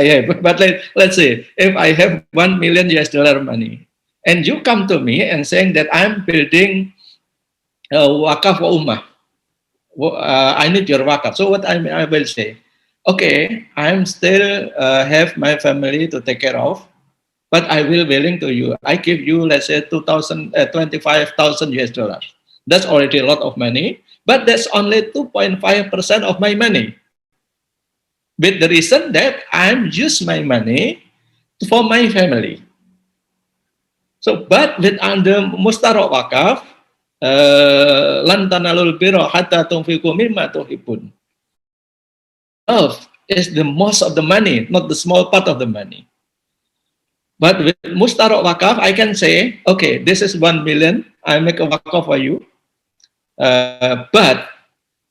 I have. But let's say if I have 1 million US dollar money, and you come to me and saying that I'm building wakaf wa ummah, I need your wakaf. So what I will say, okay, I'm still have my family to take care of, but I will willing to you. I give you, let's say, 25,000 US dollars. That's already a lot of money, but that's only 2.5% of my money. With the reason that I'm use my money for my family. So, but with under mustarok wakaf, lan tanalul birra hatta tunfiqu mimma tuhibbun. Love is the most of the money, not the small part of the money. But with mustarok wakaf, I can say, okay, this is 1 million. I make a wakaf for you. But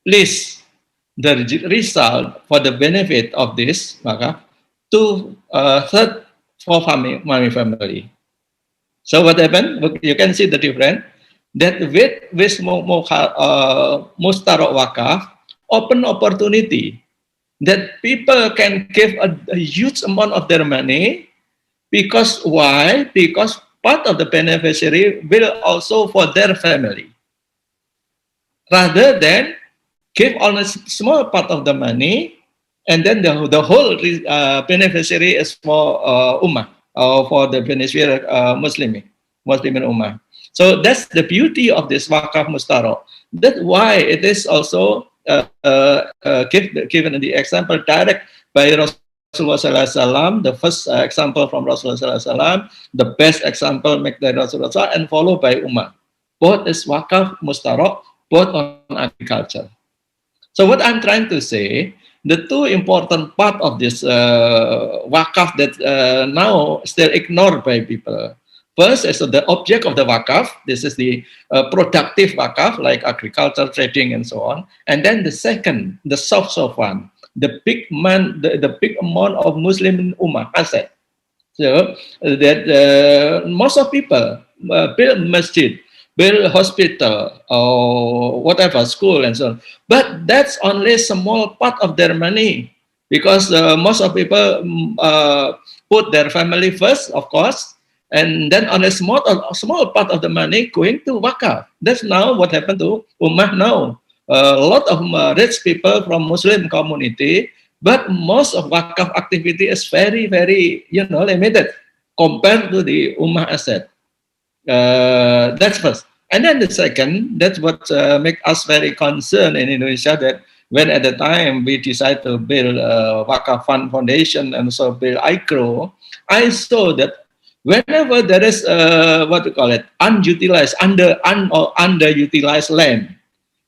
please, the result for the benefit of this wakaf to third for my family. So what happened? You can see the difference. That with mustarok wakaf, open opportunity that people can give a huge amount of their money. Because why? Because part of the beneficiary will also for their family. Rather than give only a small part of the money, and then the whole beneficiary is for ummah, or for the beneficiary Muslim ummah. So that's the beauty of this wakaf mustarok. That's why it is also given in the example direct by Rasulullah SAW, the first example from Rasulullah SAW, the best example made by Rasulullah, and followed by Ummah. Both is wakaf mustarok, both on agriculture. So what I'm trying to say, the two important part of this wakaf that now still ignored by people. First is the object of the wakaf. This is the productive wakaf, like agriculture, trading, and so on. And then the second, the soft one, the big amount of Muslim ummah asset. So that most of people build masjid, build hospital, or whatever, school and so on. But that's only a small part of their money, because most of people put their family first, of course, and then on a small part of the money going to wakaf. That's now what happened to ummah now. A lot of rich people from Muslim community, but most of wakaf activity is very, very, limited compared to the ummah asset. That's first. And then the second, that's what makes us very concerned in Indonesia, that when at the time we decide to build a wakaf fund foundation and so build ICRO, I saw that whenever there is unutilized, underutilized land,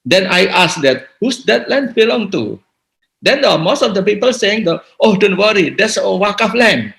then I asked that, who's that land belong to? Then most of the people saying, oh, don't worry, that's a wakaf land.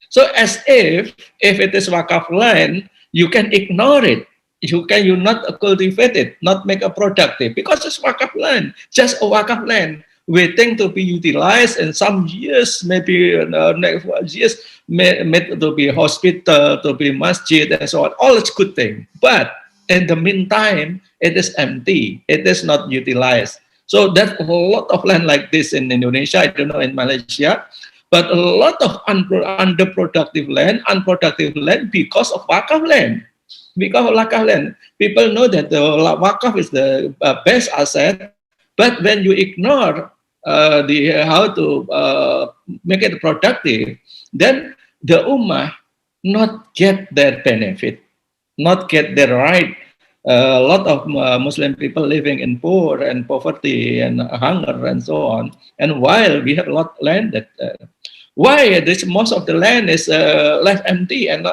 So as if it is wakaf land, you can ignore it. You not cultivate it, not make a productive, because it's wakaf land, just a wakaf land, waiting to be utilized in some years, maybe next years, made to be hospital, to be masjid, and so on. All is good thing. But in the meantime, it is empty. It is not utilized. So there's a lot of land like this in Indonesia. I don't know in Malaysia, but a lot of unproductive land because of wakaf land. Because of wakaf land, people know that the wakaf is the best asset. But when you ignore how to make it productive, then the ummah not get their benefit, not get their right. A lot of Muslim people living in poor and poverty and hunger and so on. And while we have a lot of land, that why this most of the land is left empty and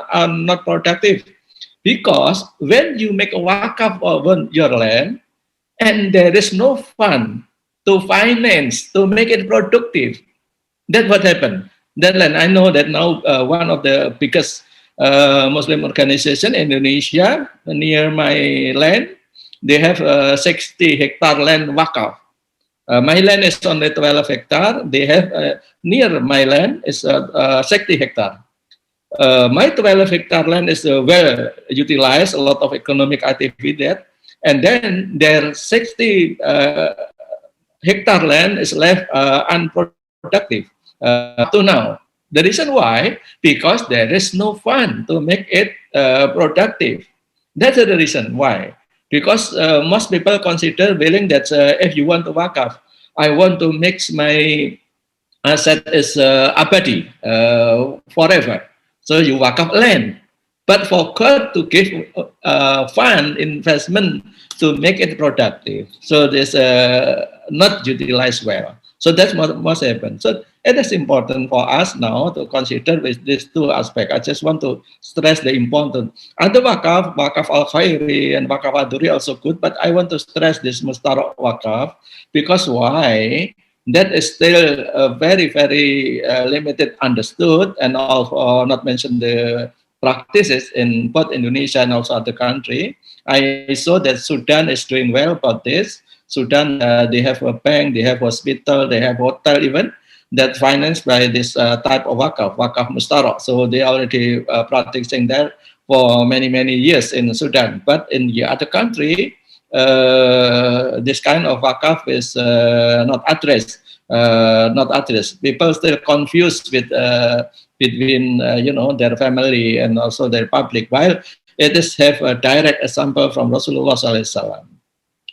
not productive? Because when you make a wakaf of your land and there is no fund to finance to make it productive, that's what happened. That land, I know that now one of the biggest Muslim organization in Indonesia near my land, they have 60 hectare land wakaf. My land is only 12 hectare. They have near my land is 60 hectare. My 12 hectare land is well utilized, a lot of economic activity there. And then their 60 hectare land is left unproductive up to now. The reason why, because there is no fund to make it productive. That's the reason why. Because most people consider willing that if you want to wakaf, I want to mix my asset is abadi forever. So you wakaf land. But for God to give fund investment to make it productive, so this not utilized well. So that's what must happen. So it is important for us now to consider with these two aspects. I just want to stress the importance. Other wakaf, wakaf al khairi and wakaf aduri also good, but I want to stress this mustarok wakaf because why? That is still very, very limited understood, and also not mention the practices in both Indonesia and also other country. I saw that Sudan is doing well about this. Sudan, they have a bank, they have hospital, they have hotel even that financed by this type of wakaf, wakaf mustarok. So they already practicing that for many, many years in Sudan. But in the other country, this kind of wakaf is not addressed. Not addressed. People still confused with between their family and also their public. While it is have a direct example from Rasulullah SAW.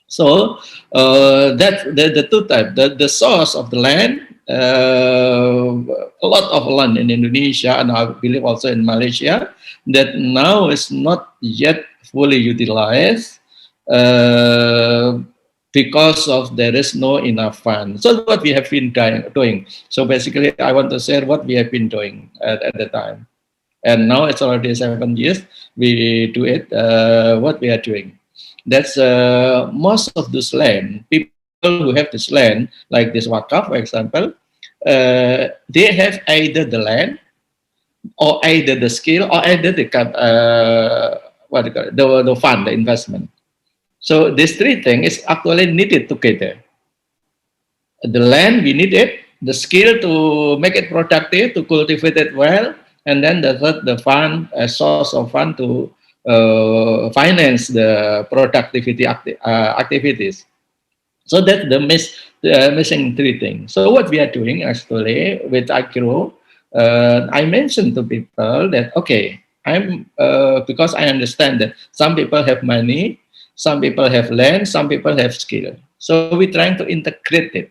So that's the two types. The source of the land, a lot of land in Indonesia and I believe also in Malaysia that now is not yet fully utilized because of there is no enough fund. So what we have been doing. So basically, I want to share what we have been doing at the time. And now it's already 7 years. We do it. What we are doing. That's most of this land. People who have this land, like this Waqf, for example, they have either the land, or either the skill, or either the what do you call it, the fund, the investment. So these three things is actually needed together. The land, we need it, the skill to make it productive, to cultivate it well, and then the fund, a source of fund to finance the productivity activities. So that's the missing three things. So what we are doing actually with Agro, I mentioned to people that, okay, I'm because I understand that some people have money, some people have land, some people have skill. So we're trying to integrate it.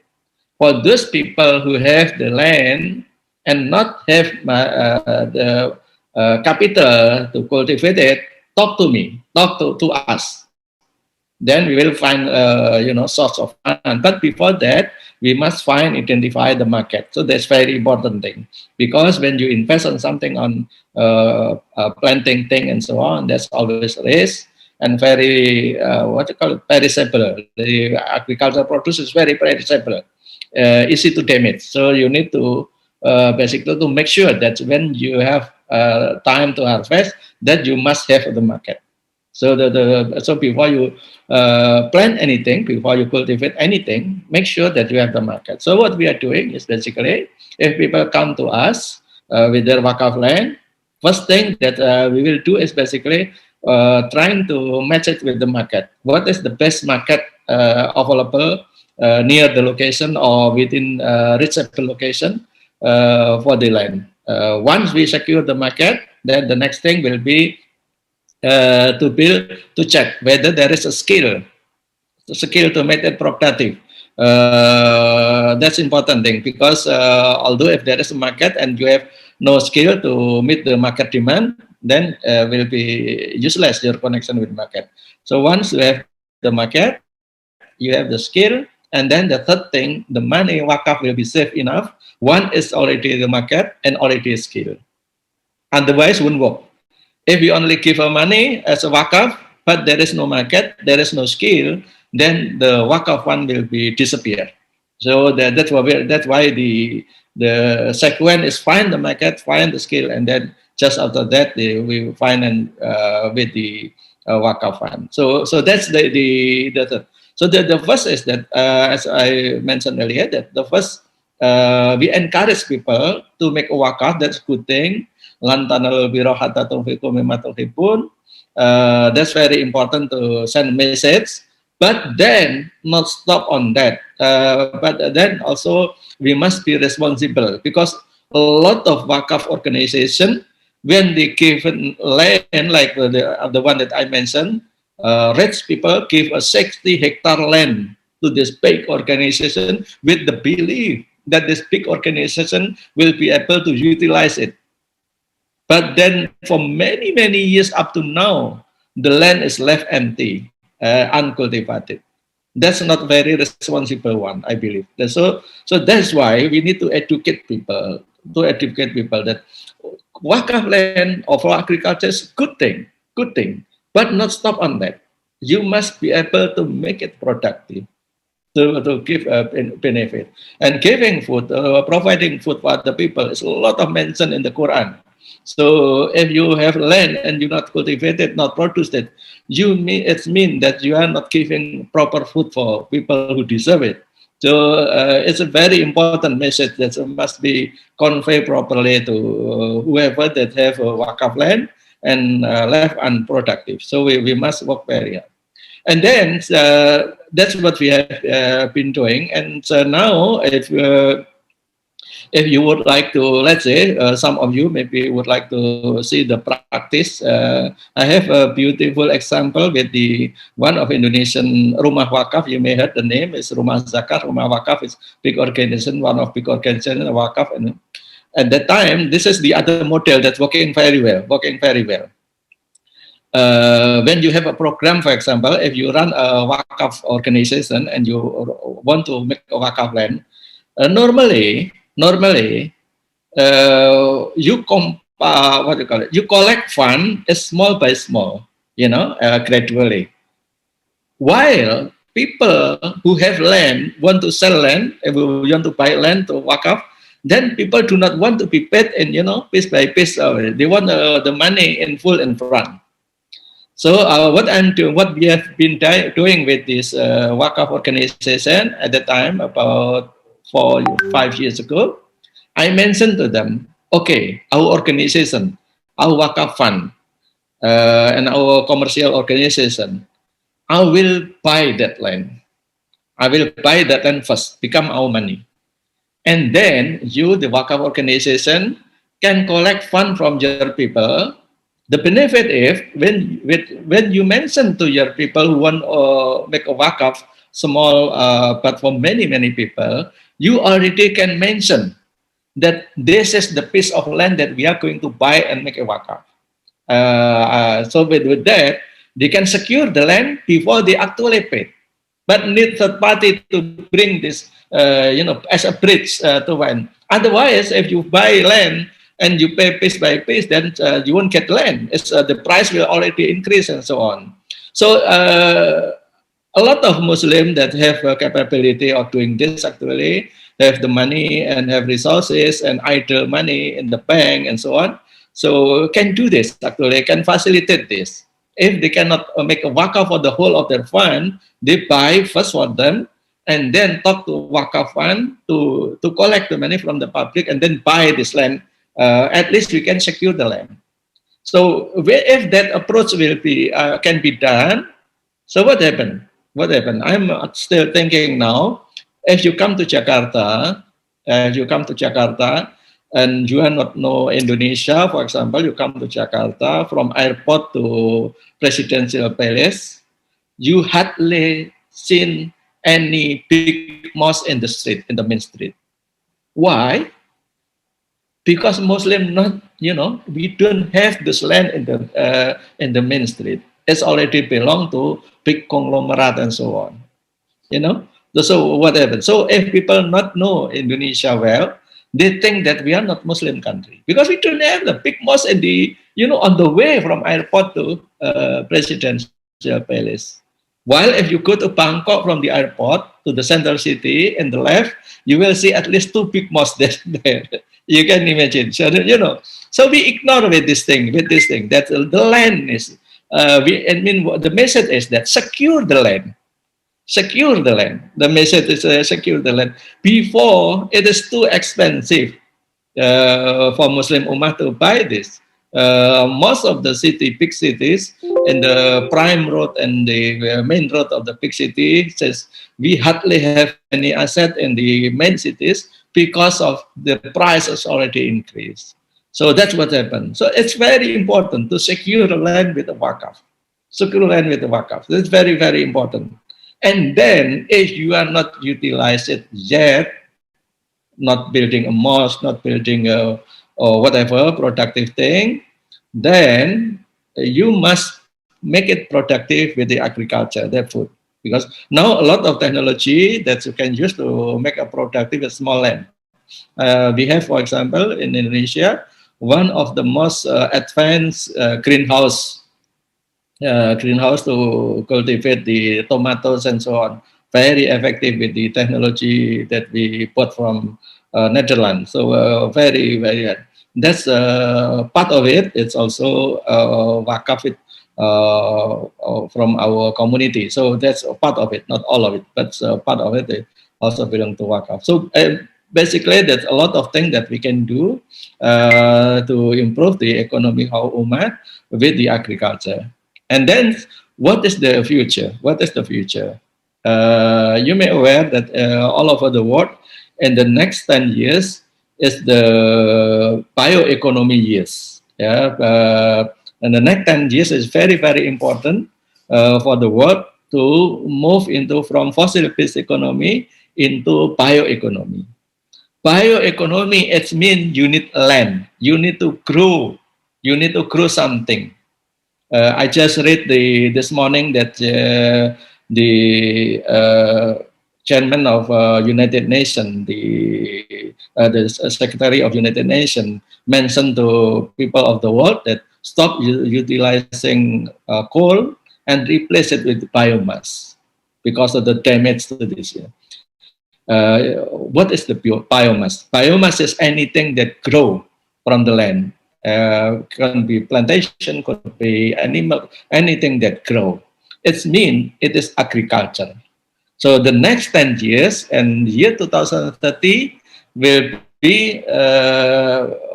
For those people who have the land and not have the capital to cultivate it, talk to me, talk to us. Then we will find source of fund. But before that, we must find, identify the market. So that's very important thing, because when you invest on something, on planting thing and so on, there's always risk and very what you call it, perishable. The agricultural produce is very perishable, easy to damage. So you need to basically to make sure that when you have time to harvest, that you must have the market. So so before you plant anything, before you cultivate anything, make sure that you have the market. So what we are doing is basically, if people come to us with their wakaf land, first thing that we will do is basically trying to match it with the market. What is the best market available near the location or within reachable location for the land? Once we secure the market, then the next thing will be to check whether there is a skill to make it productive. That's important thing, because although if there is a market and you have no skill to meet the market demand, then will be useless your connection with market. So once you have the market, you have the skill, and then the third thing, the money wakaf will be safe enough. One is already the market and already a skill. Otherwise, won't work. If you only give a money as a wakaf, but there is no market, there is no skill, then the wakaf one will be disappear. So that's why the sequence is find the market, find the skill, and then just after that we find with the wakaf fund. So that's the first is that as I mentioned earlier, that the first we encourage people to make a wakaf. That's a good thing. Lantanal biro hatta tunfiqu mimma tuhibbun. That's very important to send message. But then not stop on that. But then also we must be responsible, because a lot of Waqf organization, when they give land, like the one that I mentioned, rich people give a 60-hectare land to this big organization with the belief that this big organization will be able to utilize it. But then for many, many years up to now, the land is left empty, uncultivated. That's not very responsible one, I believe. So that's why we need to educate people, that Wakaf land or for agriculture is good thing, but not stop on that. You must be able to make it productive, to give a benefit. And giving food, providing food for other people is a lot of mention in the Quran. So if you have land and you not cultivate it, not produce it, it means that you are not giving proper food for people who deserve it. So it's a very important message that must be conveyed properly to whoever that have a Wakaf land and left unproductive. So we must work very hard. And then that's what we have been doing. And so now, if you would like to, let's say, some of you maybe would like to see the practice. I have a beautiful example with the one of Indonesian Rumah Waqaf. You may heard the name. It's Rumah Zakat. Rumah Waqaf is big organization, one of big organization Waqaf. And at that time, this is the other model that's working very well. When you have a program, for example, if you run a Waqaf organization and you want to make a Waqaf land, normally you collect fund small by small, gradually. While people who have land want to sell land, and want to buy land to Waqaf, then people do not want to be paid in, piece by piece. They want the money in full in front. So what we have been doing with this Waqaf organization at the time, about 4 or 5 years ago, I mentioned to them, okay, our organization, our Waqaf fund, and our commercial organization, I will buy that land. I will buy that land first, become our money. And then you, the Waqaf organization, can collect fund from your people. The benefit is when you mention to your people who want to make a Waqaf, small, but for many, many people, you already can mention that this is the piece of land that we are going to buy and make a Waqaf. So with that, they can secure the land before they actually pay. But need third party to bring this, as a bridge to one. Otherwise, if you buy land and you pay piece by piece, then you won't get land. The price will already increase and so on. So a lot of Muslims that have a capability of doing this actually have the money and have resources and idle money in the bank and so on. So can do this actually, can facilitate this. If they cannot make a Waqaf for the whole of their fund, they buy first for them and then talk to Waqaf fund to collect the money from the public and then buy this land. At least we can secure the land. So if that approach will be can be done, so what happened? I'm still thinking now. If you come to Jakarta, and you do not know Indonesia, for example, you come to Jakarta from airport to Presidential Palace, you hardly seen any big mosque in the street, in the main street. Why? Because Muslim we don't have this land in the main street. It's already belong to big conglomerate and so on. So what happened? So if people not know Indonesia well, they think that we are not Muslim country because we don't have the big mosque in the on the way from airport to Presidential Palace. While if you go to Bangkok from the airport to the central city in the left, you will see at least 2 big mosques there. You can imagine. So so we ignore with this thing that the land is. The message is that secure the land. Secure the land. The message is secure the land before it is too expensive for Muslim Ummah to buy this. Most of the big cities, in the prime road and the main road of the big city, says we hardly have any asset in the main cities, because of the price has already increased. So that's what happened. So it's very important to secure the land with the Waqf. Secure land with the Waqf. That's very, very important. And then if you are not utilize it yet, not building a mosque, not building a or whatever productive thing, then you must make it productive with the agriculture, that food. Because now a lot of technology that you can use to make a productive with small land. We have, for example, in Indonesia, one of the most advanced greenhouse to cultivate the tomatoes and so on. Very effective with the technology that we bought from Netherlands. So very, very. That's part of it. It's also Waqf it from our community. So that's a part of it, not all of it, but part of it also belong to Waqf. So basically, there's a lot of things that we can do to improve the economy of Umat with the agriculture. And then, what is the future? What is the future? You may aware that all over the world, in the next 10 years, is the bioeconomy years. Yeah, and the next 10 years is very, very important for the world to move into from fossil-based economy into bioeconomy. Bioeconomy, it means you need land, you need to grow something. I just read this morning that the chairman of United Nations, the Secretary of United Nations, mentioned to people of the world that stop utilizing coal and replace it with biomass because of the damage to this. What is the biomass? Biomass is anything that grow from the land. Can be plantation, could be animal, anything that grow. It means it is agriculture. So the next 10 years and year 2030 will be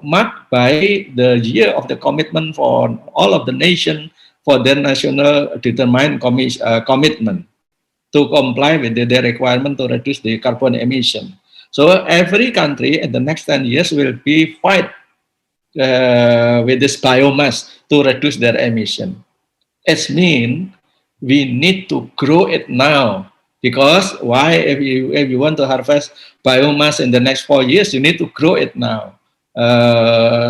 marked by the year of the commitment for all of the nation for their national determined commitment to comply with their requirement to reduce the carbon emission. So every country in the next 10 years will be fight with this biomass to reduce their emission. It means we need to grow it now. Because why? If you want to harvest biomass in the next 4 years, you need to grow it now.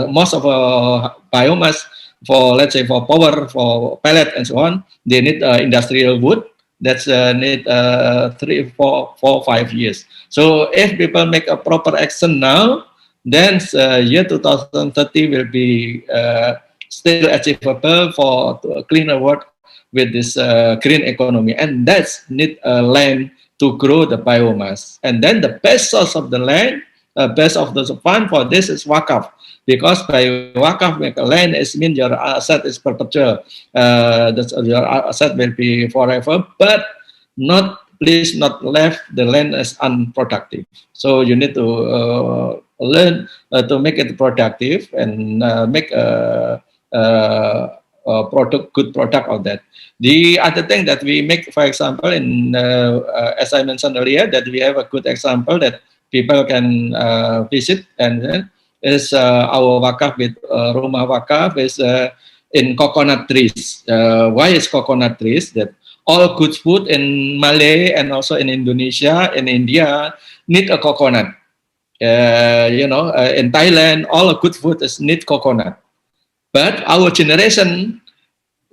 Most of our biomass for, let's say, for power, for pellet and so on, they need industrial wood. That's need 3, 4, 5 years. So if people make a proper action now, then year 2030 will be still achievable for a cleaner world with this green economy, and that's need land to grow the biomass. And then the best source of the land, best of the fund for this is Waqf, because by Waqf make a land, it means your asset is perpetual. Your asset will be forever, but please not left the land as unproductive. So you need to learn to make it productive and make a good product of that. The other thing that we make, for example, in as I mentioned earlier, that we have a good example that people can visit, and is our Waqf with Rumah Waqf is in coconut trees. Why is coconut trees? That all good food in Malay and also in Indonesia, in India, need a coconut. In Thailand, all good food is need coconut. But our generation,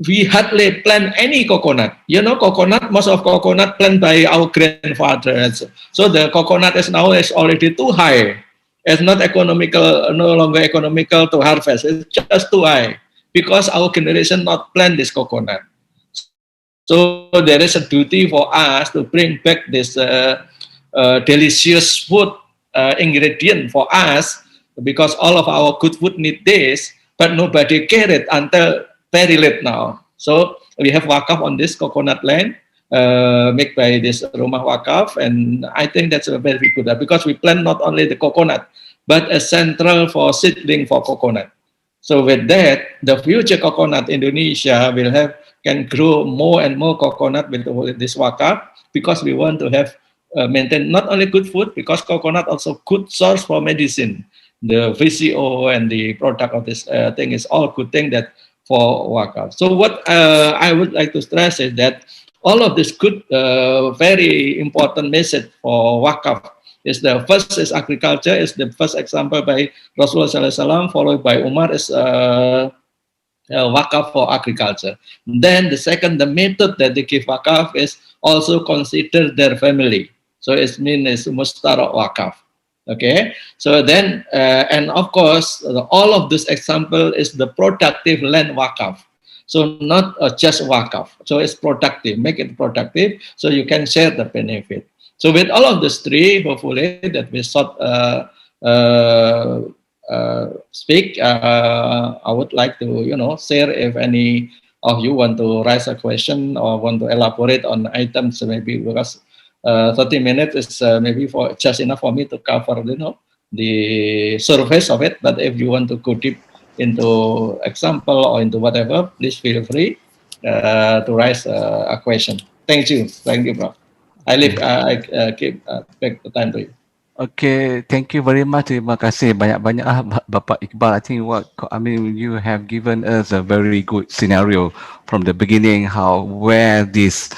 we hardly plant any coconut. Coconut, most of coconut planted by our grandfathers. So the coconut is now already too high. It's not economical, no longer economical to harvest. It's just too high because our generation not plant this coconut. So there is a duty for us to bring back this delicious food ingredient for us, because all of our good food need this, but nobody care it until very late now. So we have Waqf on this coconut land made by this Rumah Waqf, and I think that's a very good, because we plant not only the coconut, but a central for seedling for coconut. So with that, the future coconut Indonesia can grow more and more coconut with this Waqf, because we want to have maintain not only good food, because coconut also good source for medicine. The VCO and the product of this thing is all good thing that for Waqf. So what I would like to stress is that all of this good, very important message for Waqf is the first is agriculture, is the first example by Rasulullah SAW, followed by Umar is Waqf for agriculture. Then the second, the method that they give Waqf is also consider their family. So it means it's mustarak Waqf. Okay, so then and of course all of this example is the productive land Waqf. So not just Waqf. So it's productive. Make it productive so you can share the benefit. So with all of these three, hopefully that we sort speak. I would like to share if any of you want to raise a question or want to elaborate on items, maybe because 30 minutes is maybe for just enough for me to cover the surface of it. But if you want to go deep into example or into whatever, please feel free to raise a question. Thank you, bro. I leave. I keep back the time to you. Okay, thank you very much. Terima kasih banyak-banyak Bapak Iqbal. I mean you have given us a very good scenario from the beginning, how where this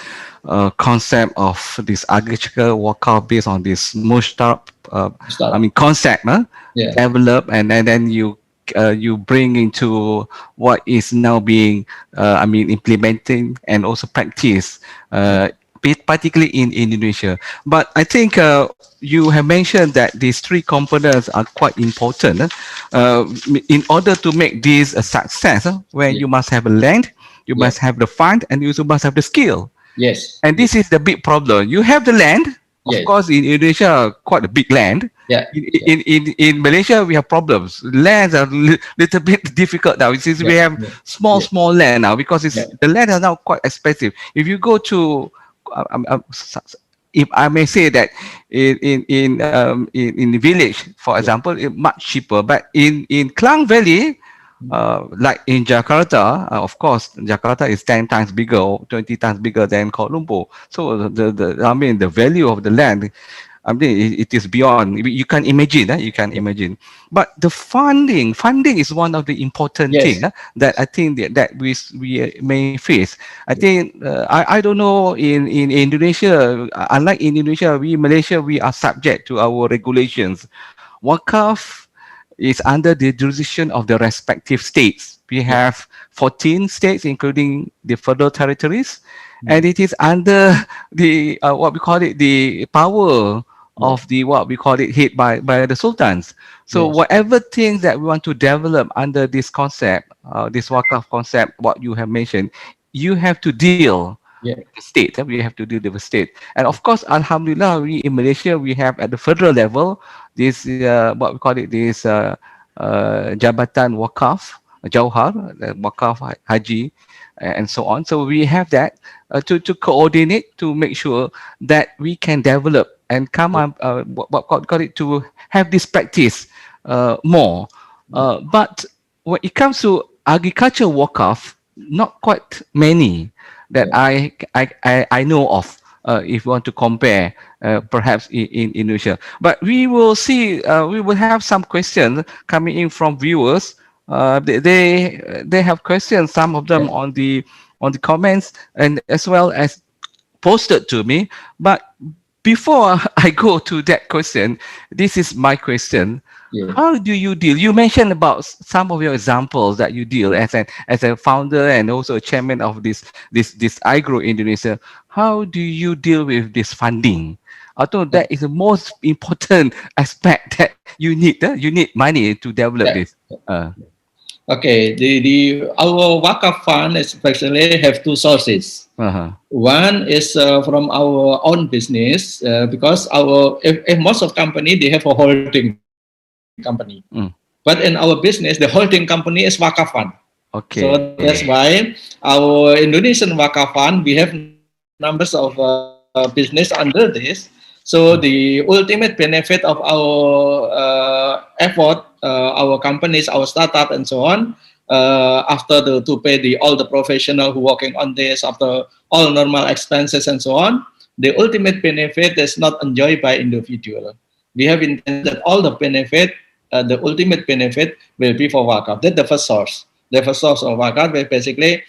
concept of this agriculture workout based on this mushtar concept develop, and then you bring into what is now being implementing and also practice, particularly in Indonesia. But I think you have mentioned that these three components are quite important in order to make this a success, where you must have a land, you must have the fund, and you also must have the skill. Yes. And this is the big problem. You have the land, of course, in Indonesia, quite a big land. In Malaysia, we have problems. Lands are little bit difficult now. Since we have small land now, because the land are now quite expensive. If you go to if I may say that in the village, for example, it's much cheaper. But in Klang Valley, like in Jakarta, of course, Jakarta is 10 times bigger or 20 times bigger than Kuala Lumpur. So the value of the land, it is beyond. You can imagine. You can imagine. But the funding is one of the important things that I think that we may face. I think I don't know in Indonesia. Unlike in Indonesia, Malaysia, we are subject to our regulations. Waqf is under the jurisdiction of the respective states. We have 14 states, including the federal territories, and it is under the what we call it, the power of the what we call it hit by the sultans. So whatever things that we want to develop under this concept, this Waqf concept, what you have mentioned, you have to deal with the state. We have to deal with the state, and of course, Alhamdulillah, we in Malaysia we have at the federal level this what we call it, this Jabatan Waqaf Jauhar, Waqaf Haji, and so on. So we have that to coordinate, to make sure that we can develop and come up to have this practice more. But when it comes to agriculture Waqaf, not quite many that I know of. If you want to compare, perhaps in Indonesia, but we will see. We will have some questions coming in from viewers. They have questions. Some of them on the comments, and as well as posted to me. But before I go to that question, this is my question. How do you deal? You mentioned about some of your examples that you deal as a founder and also a chairman of this Agro Indonesia. How do you deal with this funding? I thought that is the most important aspect that you need. You need money to develop this. Okay, our Waqf fund especially have two sources. One is from our own business, because if most of company they have a holding company, but in our business the holding company is Waqf fund. Okay, so that's why our Indonesian Waqf fund, we have numbers of business under this. So the ultimate benefit of our effort, our companies, our startup, and so on, to pay all the professional who working on this, after all normal expenses and so on, the ultimate benefit is not enjoyed by individual. We have intended that all the benefit, the ultimate benefit will be for Waqf. That's the first source. The first source of Waqf, basically,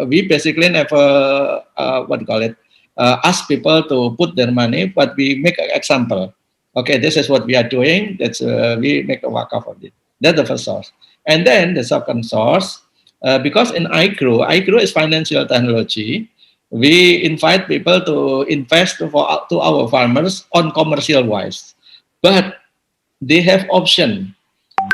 we basically never, what do you call it, ask people to put their money, but we make an example. Okay, this is what we are doing. That's we make a Waqf of it. That's the first source. And then the second source, because in ICRO is financial technology, we invite people to invest to our farmers on commercial wise, but they have option.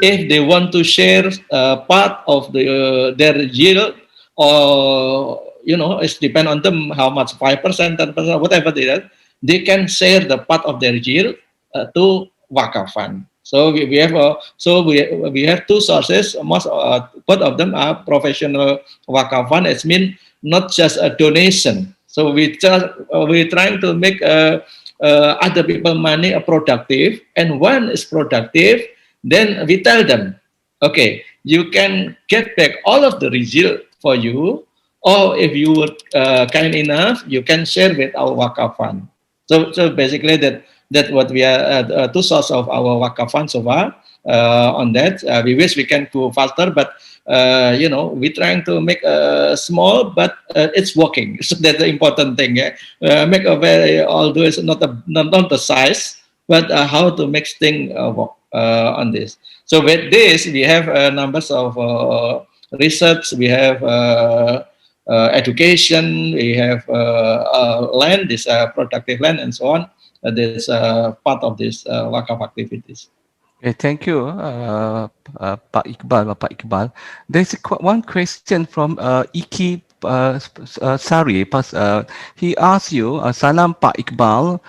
If they want to share part of their yield, or it's depend on them how much, 5%, 10%, whatever they can share the part of their yield to Waqf fund. So we have two sources. Both of them are professional Waqf fund. It means not just a donation. So we're trying to make other people money productive, and when it's productive, then we tell them, okay, you can get back all of the result for you, or if you were kind enough, you can share with our Waqf fund. So basically that's what we are, two sources of our Waqf fund so far. On that, we wish we can go faster, but we're trying to make small, but it's working. So that's the important thing. Make a very, although it's not the size, but how to make things work on this. So with this, we have numbers of research, we have education, we have land, this productive land, and so on. This part of this Waqf activities. Okay, thank you, Pak Iqbal. There's one question from Iki Sari. He asks you, Salam Pak Iqbal.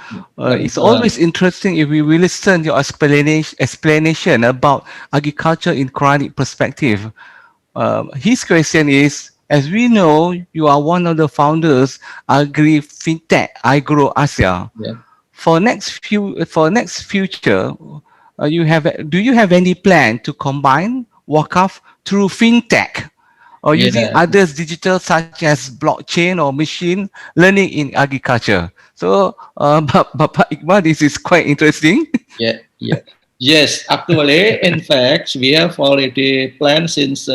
It's always interesting if we will listen to your explanation about agriculture in Quranic perspective. His question is, as we know, you are one of the founders Agri Fintech Agro Asia. Yeah. For next future, do you have any plan to combine Waqf through fintech or using others digital such as blockchain or machine learning in agriculture? So, Bapak Iqbal, this is quite interesting. Yes, actually, in fact, we have already planned since 2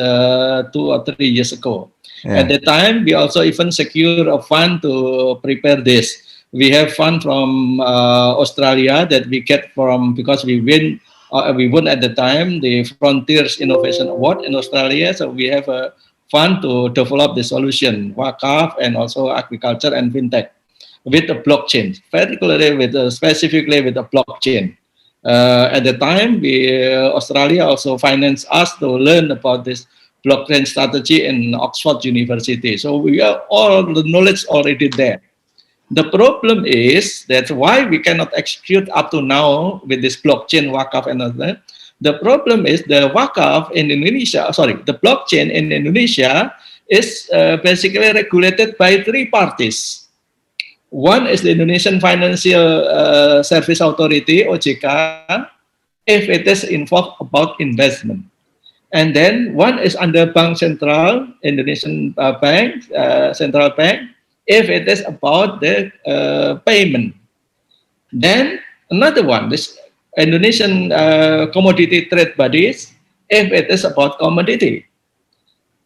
or 3 years ago. At the time, we also even secure a fund to prepare this. We have fund from Australia that we get from, because we won at the time the Frontiers Innovation Award in Australia. So we have a fund to develop the solution, Waqf and also agriculture and fintech with the blockchain, particularly specifically with the blockchain. At the time, Australia also financed us to learn about this blockchain strategy in Oxford University. So we have all the knowledge already there. The problem is that why we cannot execute up to now with this blockchain Waqf and other. The problem is the Waqf in Indonesia, the blockchain in Indonesia is basically regulated by 3 parties. One is the Indonesian Financial Service Authority, OJK, if it is involved about investment. And then one is under Bank Sentral, Indonesian Bank, Central Bank, if it is about the payment. Then another one, this Indonesian commodity trade bodies, if it is about commodity.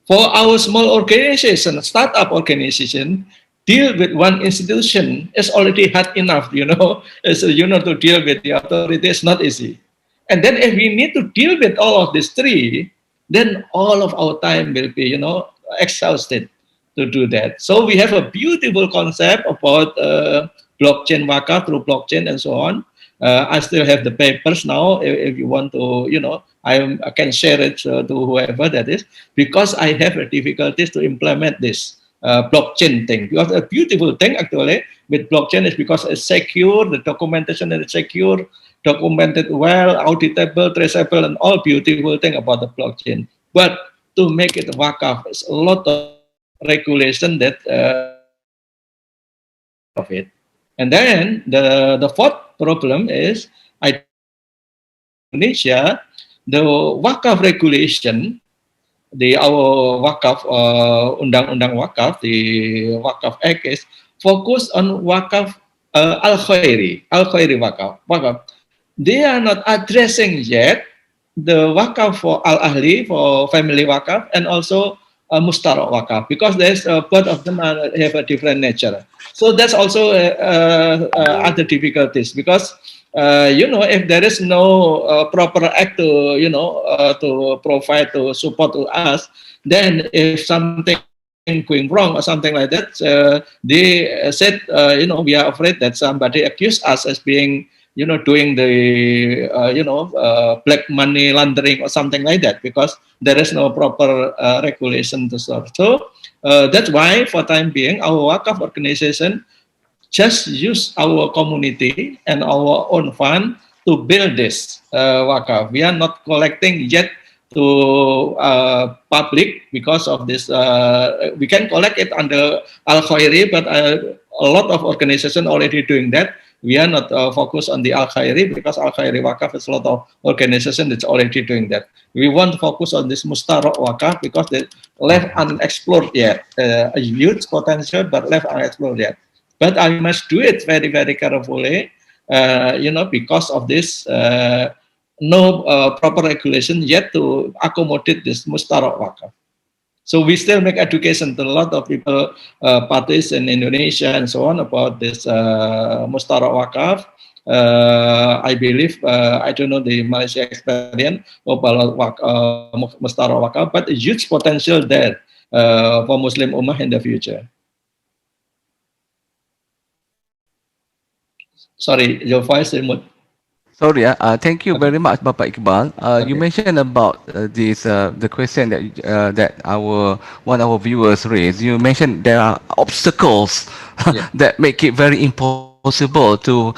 For our small organization, startup organization, deal with one institution is already hard enough, So, to deal with the authority is not easy. And then if we need to deal with all of these 3, then all of our time will be, exhausted to do that. So we have a beautiful concept about blockchain Waqf through blockchain and so on. I still have the papers now. If you want to, I can share it to whoever that is, because I have difficulties to implement this blockchain thing. Because a beautiful thing actually with blockchain is because it's secure, the documentation is secure, documented well, auditable, traceable, and all beautiful thing about the blockchain. But to make it Waqf, it's a lot of regulation that of it. And then the fourth problem is Indonesia, the Waqf regulation, our Waqf Undang-Undang Waqf, the Waqf Act is focus on Waqf Al-Khairi Waqf. They are not addressing yet the Waqf for Al-Ahli, for family Waqf, and also Mustarak Waqf, because there's both of them have a different nature. So that's also other difficulties, because if there is no proper act to to provide to support to us, then if something going wrong or something like that, they said, we are afraid that somebody accused us as being, doing the, black money laundering or something like that, because there is no proper regulation to serve. So that's why, for time being, our Waqf organization just use our community and our own fund to build this Waqf. We are not collecting yet to public because of this. We can collect it under Al-Khairi, but a lot of organizations already doing that. We are not focused on the Al-Khairi, because Al-Khairi Waqf is a lot of organizations that's already doing that. We want to focus on this Mustarak Waqf because they left unexplored yet. A huge potential, but left unexplored yet. But I must do it very, very carefully, because of this no proper regulation yet to accommodate this Mustarak Waqf. So we still make education to a lot of people, parties in Indonesia and so on, about this Mustarak Waqf. I believe, I don't know the Malaysia experience about Mustarak Waqf, but a huge potential there for Muslim Ummah in the future. Sorry, your voice remote. Sorry, thank you very much, Bapak Iqbal. Okay. You mentioned about this the question that that one of our viewers raised. You mentioned there are obstacles that make it very impossible to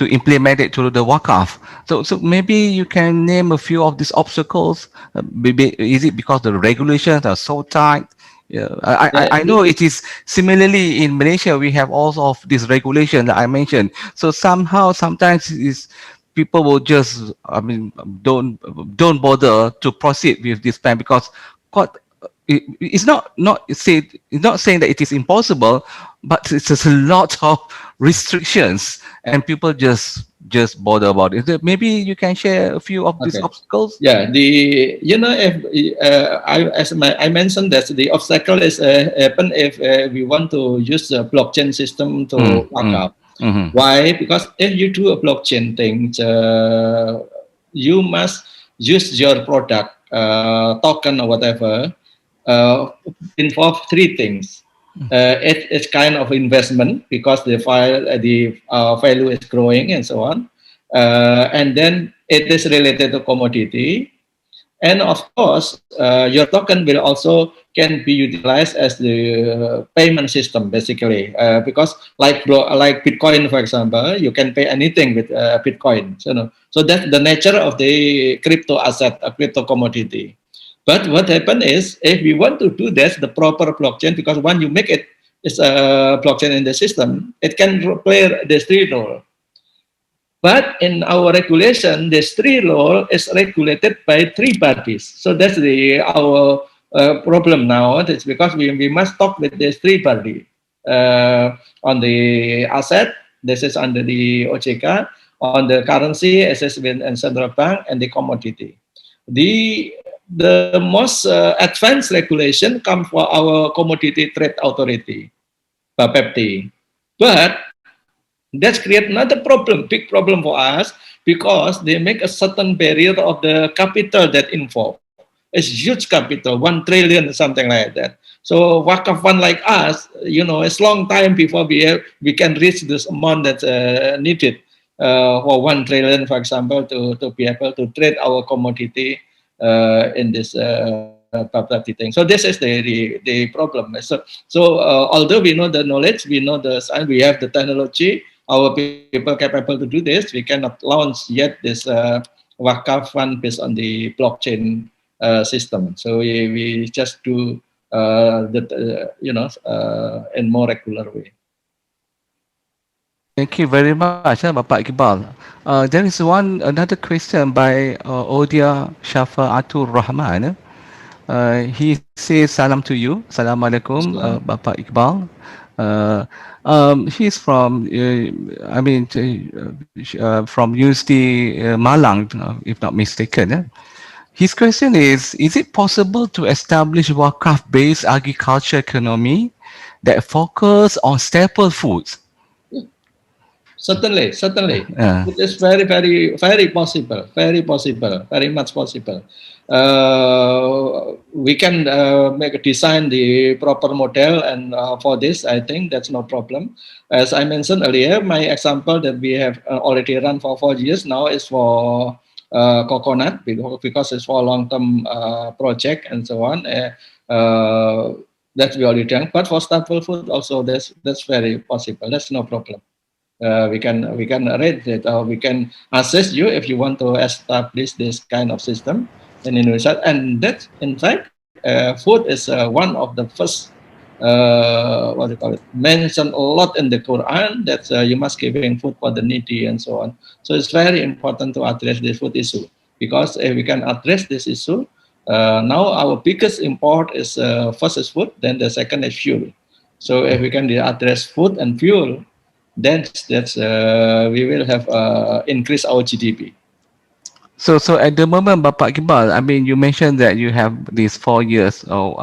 implement it to the Waqf. So maybe you can name a few of these obstacles. Maybe is it because the regulations are so tight? Yeah, I know it is similarly in Malaysia. We have all of these regulations that I mentioned. So somehow, sometimes people will just, don't bother to proceed with this plan because it's not saying that it is impossible, but it's just a lot of restrictions, and people just bother about it. Maybe you can share a few of these obstacles. Yeah, if I mentioned that the obstacle is happen if we want to use the blockchain system to Waqf. Why? Because if you do a blockchain thing, you must use your product, token or whatever, involve three things. It's kind of investment because the value is growing and so on. And then it is related to commodity. And of course, your token will also can be utilized as the payment system, basically, because like Bitcoin, for example, you can pay anything with Bitcoin. So that's the nature of the crypto asset, a crypto commodity. But what happened is, if we want to do this, the proper blockchain, because when you make it is a blockchain in the system, it can play the three role. But in our regulation, this three law is regulated by three parties. So that's our problem now. It's because we must talk with these three parties. On the asset, this is under the OJK. On the currency, SSB and central bank, and the commodity. The most advanced regulation comes for our Commodity Trade Authority, BAPEPT. But that's create another problem, big problem for us, because they make a certain barrier of the capital that involved. It's huge capital, 1 trillion, something like that. So Waqf fund like us, it's long time before we can reach this amount that's needed for 1 trillion, for example, to be able to trade our commodity in this property thing. So this is the problem. So although we know the knowledge, we know the science, we have the technology, our people capable to do this, we cannot launch yet this Waqf fund based on the blockchain system. So we just do in more regular way. Thank you very much, Bapak Iqbal. There is another question by Odia Shafaatul Rahman. He says salam to you. Assalamualaikum, Bapak Iqbal. He's from, from University Malang, if not mistaken. His question is it possible to establish Waqf-based agriculture economy that focus on staple foods? Certainly, certainly. It is very, very, very possible, very possible, very much possible. We can design the proper model, and for this, I think that's no problem. As I mentioned earlier, my example that we have already run for 4 years now is for coconut, because it's for a long-term project and so on. That we already done. But for staple food also, that's very possible. That's no problem. We can rate it, or we can assess you if you want to establish this kind of system in Indonesia. And that, in fact, food is one of the first what do you call it, mentioned a lot in the Quran, that you must giving food for the needy and so on. So it's very important to address the food issue, because if we can address this issue, now our biggest import is first is food, then the second is fuel. So if we can address food and fuel, then we will have increase our GDP. So at the moment, Bapak Iqbal, I mean, you mentioned that you have these 4 years or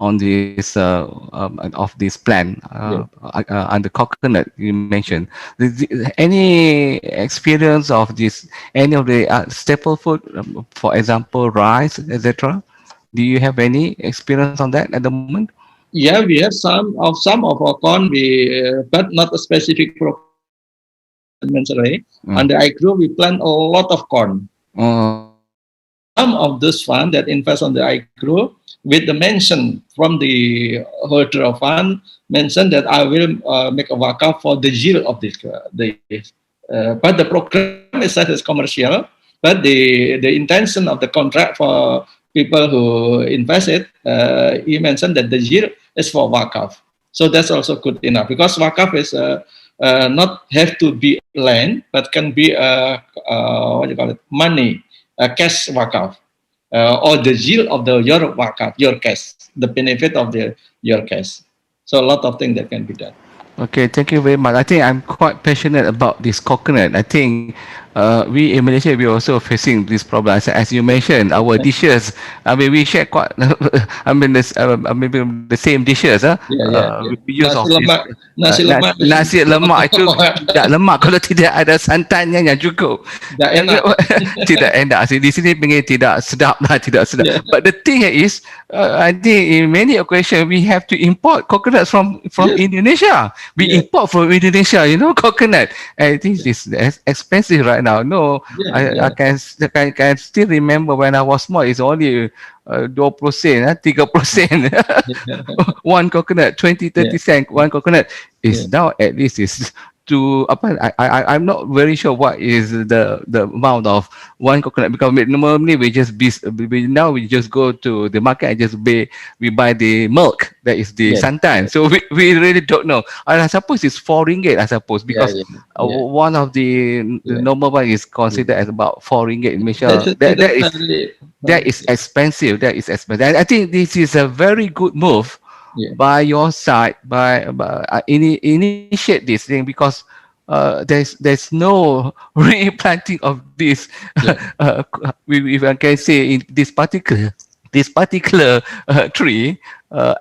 on this of this plan under coconut. You mentioned any experience of this, any of the staple food, for example, rice, etc. Do you have any experience on that at the moment? Yeah, we have some of our corn, but not a specific for mentioned. Under IGRO, we plant a lot of corn. Some of this fund that invest on the IGRO, with the mention from the holder of fund, mentioned that I will make a wakaf for the yield of this. But the program is set as commercial, but the intention of the contract for people who invest it, he mentioned that the yield is for wakaf. So that's also good enough, because wakaf is not have to be land, but can be what do you call it, money, cash wakaf, or the yield of your wakaf, your cash, the benefit of your cash. So a lot of things that can be done. Okay, thank you very much. I think I'm quite passionate about this coconut. I think we in Malaysia, we are also facing this problem. As you mentioned, our dishes, I mean, we share quite, maybe the same dishes. We use Nasi of lemak, this, nasi lemak, nasi lemak itu tidak lemak kalau tidak ada santannya yang cukup. tidak enak. Tidak enak. Di sini pengen tidak sedap lah, tidak sedap. Yeah. But the thing is, I think in many occasions we have to import coconuts from Indonesia. We import from Indonesia, coconut. I think it's expensive right now. No, I can still remember when I was small, it's only 20%, 3%. One coconut, 20-30 cents. One coconut is now at least is to I'm not very sure what is the amount of one coconut, because normally we just go to the market and we buy the milk, that is the santan. So we really don't know. And I suppose it's 4 ringgit, I suppose, because one of the normal one is considered as about 4 ringgit in Malaysia. That is expensive. That is expensive. And I think this is a very good move by your side, by initiate this thing, because there's no replanting of this. If I can say, in this particular tree,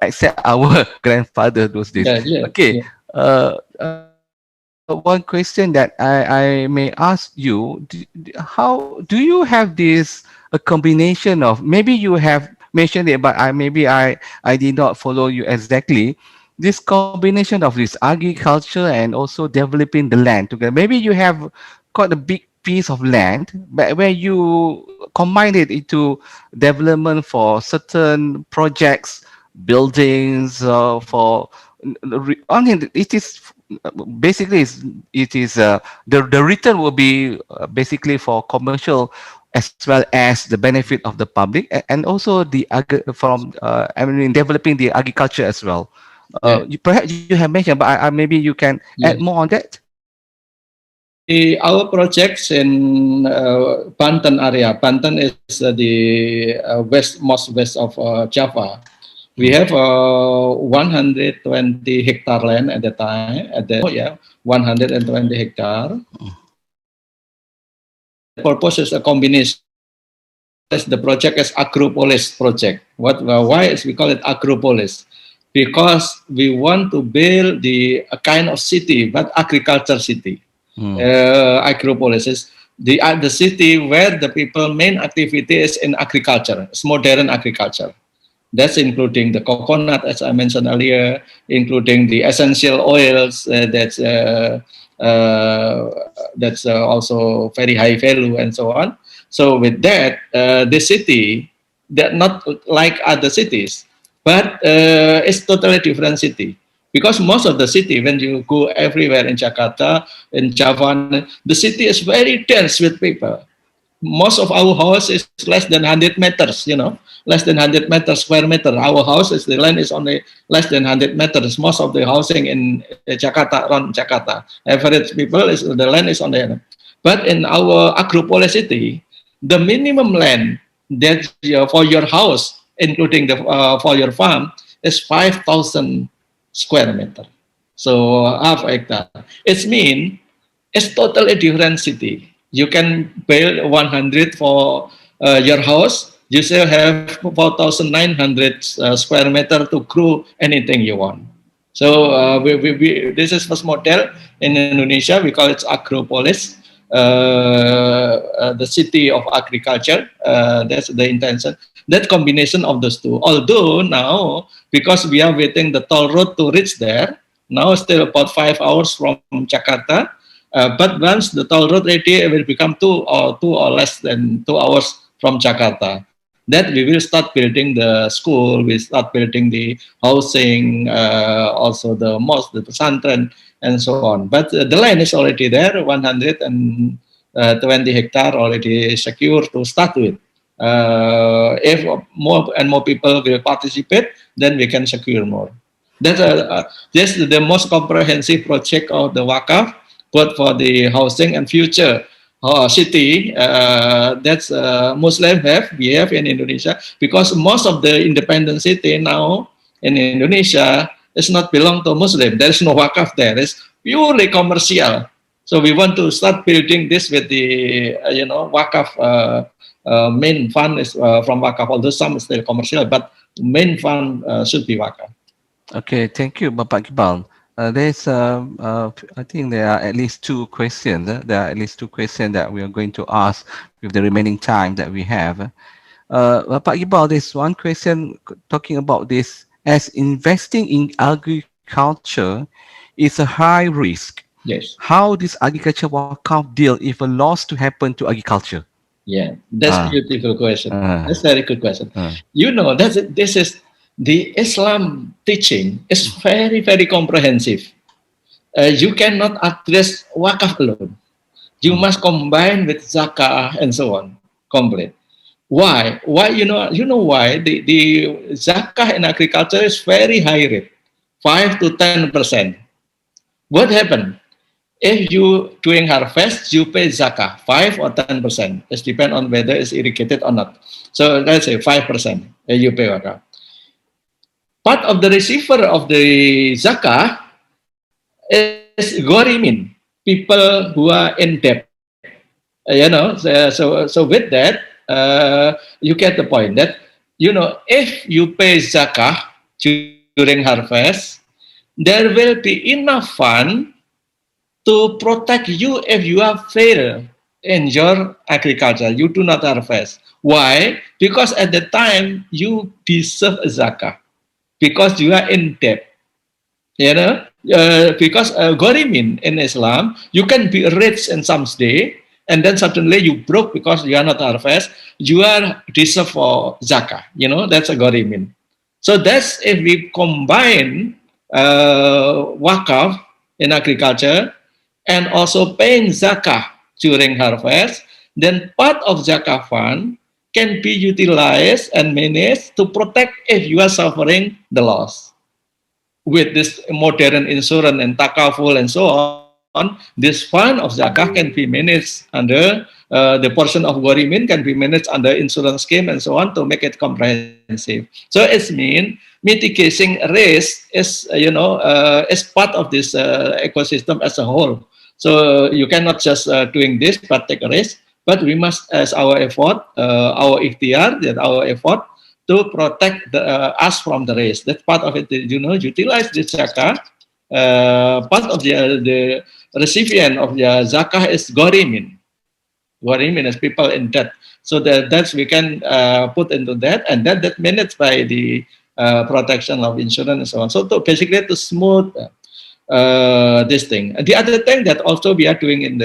except our grandfather those days. Okay. One question that I may ask you: how do you have this a combination of, maybe you have mentioned it, but maybe I did not follow you exactly. This combination of this agriculture and also developing the land together. Maybe you have quite a big piece of land, but where you combine it into development for certain projects, buildings, for. I mean, it is basically the return will be basically for commercial, as well as the benefit of the public, and also developing the agriculture as well. Perhaps you have mentioned, but maybe you can add more on that. Our projects in Banten area. Banten is the most west of Java. We have 120 hectare land at the time. 120 hectare. The purpose is a combination. The project is Agropolis project. Why is we call it Agropolis? Because we want to build a kind of city, but agriculture city. Agropolis is the city where the people main activity is in agriculture. It's modern agriculture. That's including the coconut, as I mentioned earlier, including the essential oils. That's also very high value and so on. So with that, the city, that not like other cities, but it's totally different city. Because most of the city, when you go everywhere in Jakarta, in Java, the city is very dense with people. Most of our house is less than 100 meters, less than 100 meters square meter. Our house the land is only less than 100 meters. Most of the housing in Jakarta, around Jakarta, average people the land is on the. But in our Agropolis city, the minimum land that for your house, including the for your farm, is 5,000 square meter. So half hectare. It means it's totally different city. You can build 100 for your house. You still have 4,900 square meter to grow anything you want. So this is first model in Indonesia. We call it Agropolis, the city of agriculture. That's the intention. That combination of those two. Although now, because we are waiting the toll road to reach there, now still about 5 hours from Jakarta. But once the toll road ready, it will become two or less than 2 hours from Jakarta. That we will start building the school, we start building the housing, also the mosque, the pesantren, and so on. But the land is already there, 120 hectare already secure to start with. If more and more people will participate, then we can secure more. That's the most comprehensive project of the Waqf, both for the housing and future city. That's Muslim we have in Indonesia, because most of the independent city now in Indonesia is not belong to Muslim. There is no Waqf there. It's purely commercial. So we want to start building this with the Waqf main fund is from Waqf, although some is still commercial, but main fund should be Waqf. Okay, thank you, Bapak Iqbal. There's, I think there are at least two questions. There are at least two questions that we are going to ask with the remaining time that we have. Bapak Iqbal, there's one question talking about this. As investing in agriculture is a high risk. Yes. How does agriculture Waqf deal if a loss to happen to agriculture? Yeah, that's a beautiful question. That's a very good question. This is the Islam teaching is very, very comprehensive. You cannot address Waqf alone. You must combine with zakah and so on, complete. Why? Why? You know why? The zakah in agriculture is very high rate, 5 to 10%. What happened? If you doing harvest, you pay zakah, 5 or 10%. It depends on whether it's irrigated or not. So let's say 5% you pay zakah. Part of the receiver of the zakah is ghorimin, people who are in debt. So with that, you get the point that, if you pay zakah during harvest, there will be enough fund to protect you if you have failed in your agriculture. You do not harvest. Why? Because at the time you deserve a zakah, because you are in debt. Because ghorimin in Islam, you can be rich in some day, and then suddenly you broke because you are not harvest. You are deserve for zakah. That's a ghorimin. So that's if we combine Waqf in agriculture and also paying zakah during harvest, then part of zakah fund can be utilized and managed to protect if you are suffering the loss. With this modern insurance and takaful and so on, this fund of zakah can be managed under the portion of Gorimin can be managed under insurance scheme and so on to make it comprehensive. So it means mitigating risk is, is part of this ecosystem as a whole. So you cannot just doing this but take a risk, but we must, as our effort, our ikhtiar, that our effort to protect us from the risk. That's part of it. Utilize this zakah. Part of the recipient of the zakah is Gorimin. Gorimin is people in debt. So that's we can put into that, and that managed by the protection of insurance and so on. So basically to smooth this thing. And the other thing that also we are doing in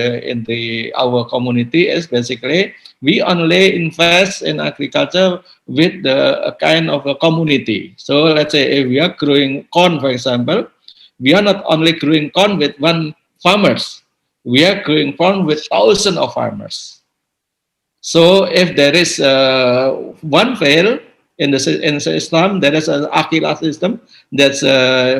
our community is basically we only invest in agriculture with the kind of a community. So let's say if we are growing corn, for example, we are not only growing corn with one farmers, we are growing corn with thousands of farmers. So if there is one fail in Islam, there is an aqilah system that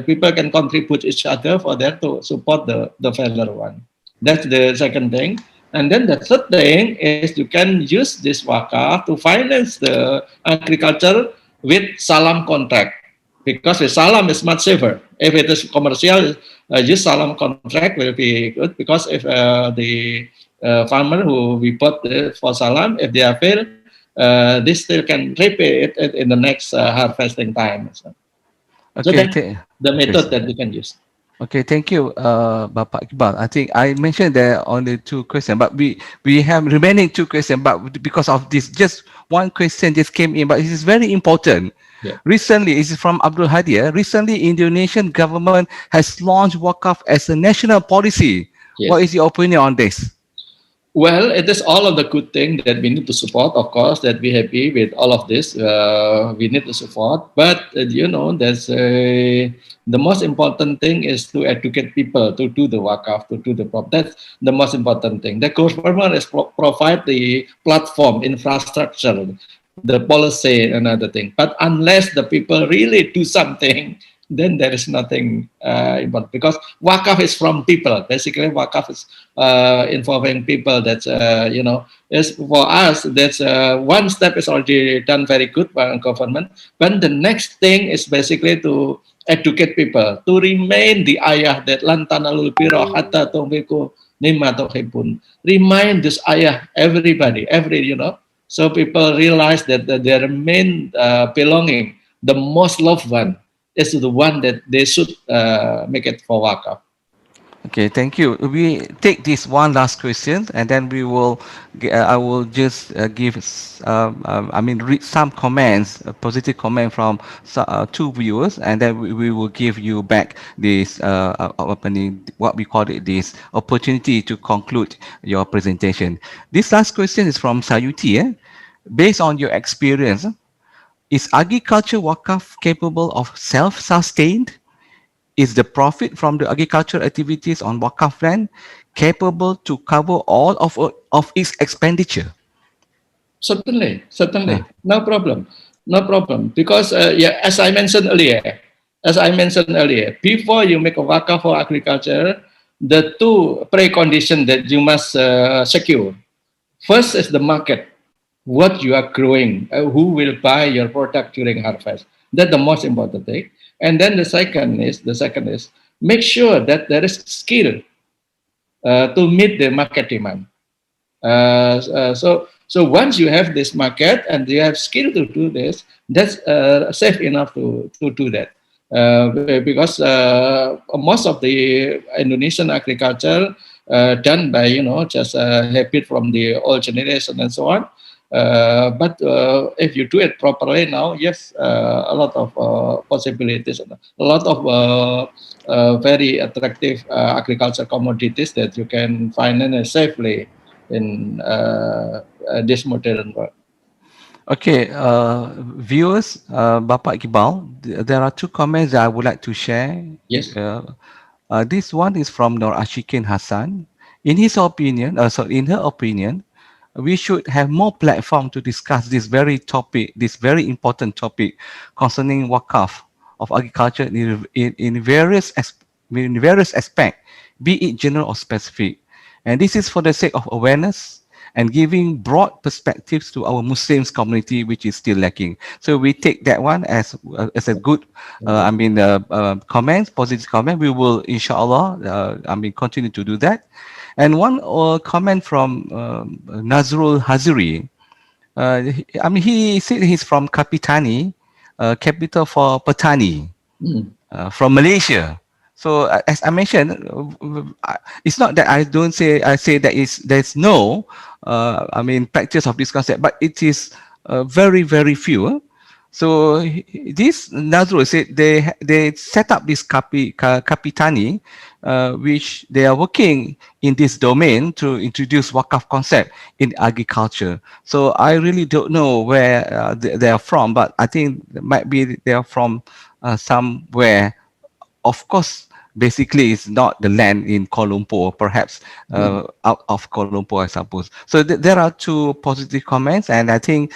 people can contribute each other for that to support the failure one. That's the second thing. And then the third thing is you can use this wakaf to finance the agriculture with salam contract, because with salam is much safer. If it is commercial, use salam contract will be good, because if the farmer who we bought for salam, if they are failed, they still can repay it in the next harvesting time. So that's the method that we can use. Okay, thank you, Bapak Iqbal. I think I mentioned there only 2 questions, but we have remaining 2 questions. But because of this, just one question just came in, but it is very important. Yeah. Recently, this is from Abdul Hadi. Recently, Indonesian government has launched Waqf as a national policy. Yes. What is your opinion on this? Well, it is all of the good things that we need to support, of course, that we're happy with all of this. We need to support. But, there's the most important thing is to educate people to do the wakaf, to do the prop. That's the most important thing. The government is provide the platform, infrastructure, the policy, and other thing. But unless the people really do something, then there is nothing important, because wakaf is from people. Basically, wakaf is involving people. That's is for us. That's one step is already done very good by government. But the next thing is basically to educate people to remain the ayah that lantanalul birra hatta tunfiqu mimma tuhibbun. Remind this ayah everybody, so people realize that their main belonging, the most loved one, is the one that they should make it for wakaf. Okay, thank you. We take this one last question, and then we will. I will just give. Read some comments, a positive comment from 2 viewers, and then we will give you back this what we call it, this opportunity to conclude your presentation. This last question is from Sayuti. Based on your experience, is agriculture wakaf capable of self-sustained? Is the profit from the agricultural activities on wakaf land capable to cover all of its expenditure? Certainly. No problem. Because as I mentioned earlier, before you make a wakaf for agriculture, the 2 preconditions that you must secure. First is the market. What you are growing, who will buy your product during harvest. That's the most important thing. And then the second is make sure that there is skill to meet the market demand. So once you have this market and you have skill to do this, that's safe enough to do that. Because most of the Indonesian agriculture done by just habit from the old generation and so on. But if you do it properly now, yes, a lot of possibilities, a lot of very attractive agriculture commodities that you can finance safely in this modern world. Okay, viewers, Bapak Iqbal, there are 2 comments that I would like to share. Yes. This one is from Nur Ashikin Hassan. In her opinion, we should have more platform to discuss this very important topic concerning wakaf of agriculture in various aspects, be it general or specific. And this is for the sake of awareness and giving broad perspectives to our Muslims community, which is still lacking. So we take that one as a good, comments, positive comment. We will, inshallah, continue to do that. And one comment from Nazrul Haziri. He said he's from Kapitani, capital for Petani, from Malaysia. So as I mentioned, it's not that I say that there's no practice of this concept, but it is very very few. So this Nazrul said they set up this Kapitani, which they are working in this domain to introduce Waqf concept in agriculture. So I really don't know where they are from, but I think it might be they are from somewhere. Of course, basically it's not the land in Kuala Lumpur, perhaps out of Kuala Lumpur, I suppose. So there are two positive comments, and I think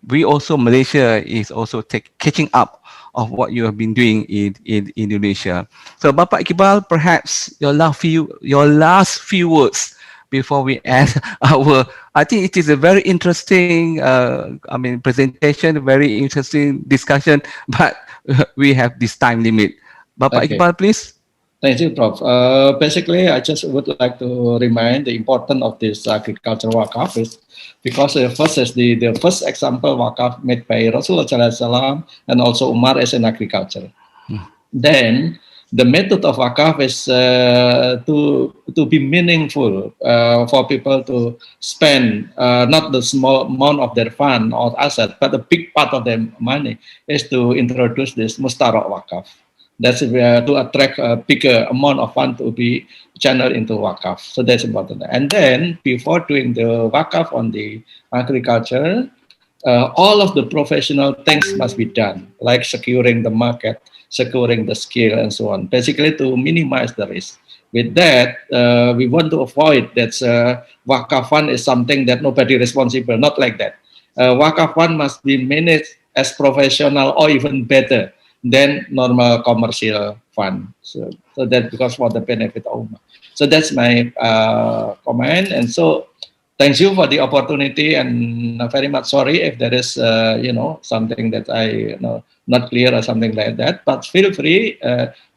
we also, Malaysia is also catching up of what you have been doing in Indonesia. So Bapak Iqbal, perhaps your last few words before we end our, I think it is a very interesting presentation, very interesting discussion, but we have this time limit. Bapak Okay. Iqbal, please. Thank you, Prof. Basically, I just would like to remind the importance of this agriculture wakaf is because first is the first example wakaf made by Rasulullah SAW and also Umar as an agriculture. Then the method of wakaf is to be meaningful for people to spend not the small amount of their fund or asset, but the big part of their money is to introduce this mustarak wakaf. That's to attract a bigger amount of fund to be channeled into wakaf. So that's important. And then before doing the wakaf on the agriculture, all of the professional things must be done, like securing the market, securing the skill, and so on, basically to minimize the risk. With that, we want to avoid that wakaf fund is something that nobody responsible, not like that. Wakaf fund must be managed as professional or even better than normal commercial fund. So that because for the benefit of Ummah. So that's my comment. And so thank you for the opportunity, and very much sorry if there is something that I not clear or something like that. But feel free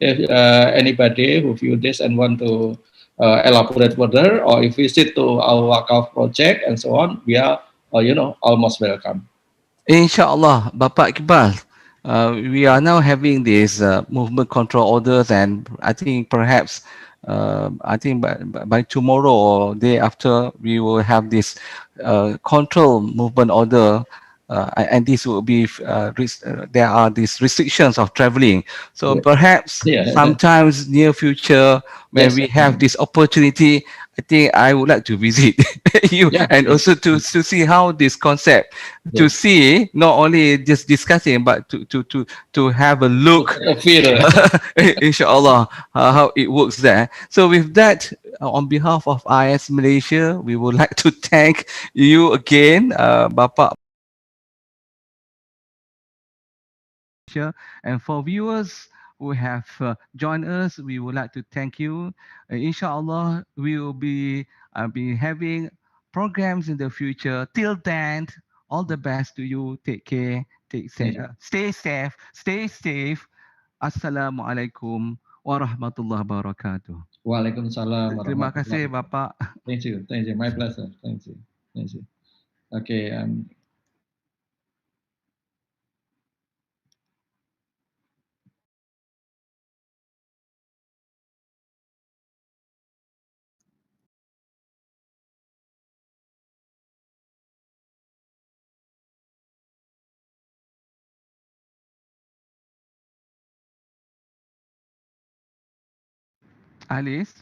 if anybody who view this and want to elaborate further, or if visit to our Wakaf project and so on, we are almost welcome. Inshallah, Bapak Iqbal, we are now having these movement control orders, and I think perhaps by tomorrow or day after, we will have this control movement order. And this will be there are these restrictions of traveling. So perhaps sometimes near future, when we have this opportunity, I think I would like to visit you and also to see how this concept, to see not only just discussing, but to have a look, inshallah, how it works there. So with that, on behalf of IAIS Malaysia, we would like to thank you again, Bapak. And for viewers who have joined us, we would like to thank you. Inshallah, we will be having programs in the future. Till then, all the best to you. Take care. Stay safe. Stay safe. Assalamualaikum warahmatullahi wabarakatuh. Waalaikumsalam Terima kasih, warahmatullahi wabarakatuh. Bapak. Thank you, my pleasure. Thank you. Okay. Alice.